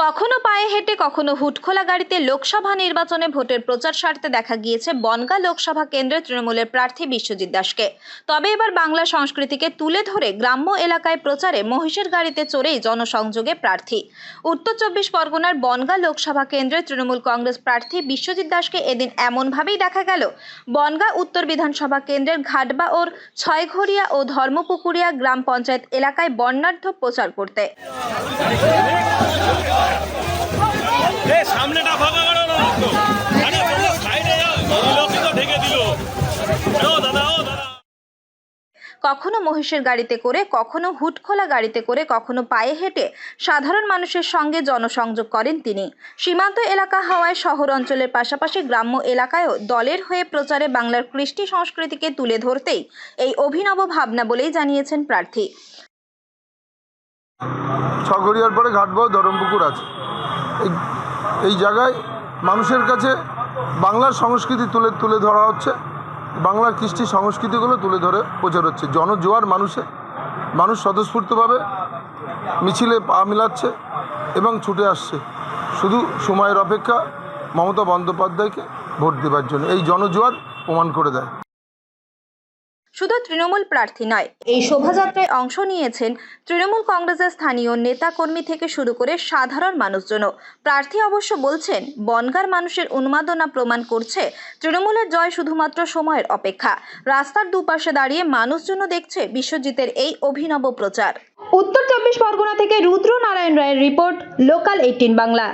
কখনো পায়ে হেঁটে কখনো হুটখোলা গাড়িতে লোকসভা নির্বাচনে ভোটের প্রচার সারতে দেখা গিয়েছে বনগাঁ লোকসভা কেন্দ্রে তৃণমূলের প্রার্থী বিশ্বজিৎ দাসকে। তবে এবার বাংলা সংস্কৃতিকে তুলে ধরে গ্রাম্য এলাকায় প্রচারে মহিষের গাড়িতে চড়েই জনসংযোগে প্রার্থী। উত্তর 24 পরগনার বনগাঁ লোকসভা কেন্দ্রে তৃণমূল কংগ্রেস প্রার্থী বিশ্বজিৎ দাসকে এদিন এমনভাবেই দেখা গেল বনগাঁ উত্তর বিধানসভা কেন্দ্রের ঘাটবাওর ছয়ঘরিয়া ও ধর্মপুকুরিয়া গ্রাম পঞ্চায়েত এলাকায় বর্ণাঢ্য প্রচার করতে। সামনেটা ফাঁকা করো না, আরে তোমরা সাইডে যাও, লোকই তো ঢেকে দিল। ও দাদা, ও দাদা। কখনো মহিষের গাড়িতে করে, কখনো হুটখোলা গাড়িতে করে, কখনো পায়ে হেঁটে সাধারণ মানুষের সঙ্গে জনসংযোগ করেন তিনি। সীমান্ত এলাকা হওয়ায় শহর অঞ্চলের পাশাপাশি গ্রাম্য এলাকায়ও দলের হয়ে প্রচারে বাংলার কৃষ্টি সংস্কৃতিকে তুলে ধরতেই এই অভিনব ভাবনা বলেই জানিয়েছেন প্রার্থী। ছগড়িয়ার পরে ঘাটবাও ধরমপুকুর আছে, এই জায়গায় মানুষের কাছে বাংলার সংস্কৃতি তুলে ধরা হচ্ছে, বাংলার কৃষ্টি সংস্কৃতিগুলো তুলে ধরে প্রচার হচ্ছে। জনজোয়ার মানুষ স্বতঃস্ফূর্তভাবে মিছিলে পা মিলাচ্ছে এবং ছুটে আসছে শুধু সময়ের অপেক্ষা মমতা বন্দ্যোপাধ্যায়কে ভোট দেবার জন্য। এই জনজোয়ার প্রমাণ করে দেয়। শুধু তৃণমূল প্রার্থী নয়, এই শোভাযাত্রায় অংশ নিয়েছেন তৃণমূল কংগ্রেসের স্থানীয় নেতাকর্মী থেকে শুরু করে সাধারণ মানুষজনও। প্রার্থী অবশ্য বলছেন, বনগাঁর মানুষের উন্মাদনা প্রমাণ করছে তৃণমূলের জয় শুধুমাত্র সময়ের অপেক্ষা। রাস্তার দুপাশে দাঁড়িয়ে মানুষজন দেখছে বিশ্বজিতের এই অভিনব প্রচার। উত্তর 24 পরগনা থেকে রুদ্র নারায়ণ রায়ের রিপোর্ট, লোকাল 18 বাংলা।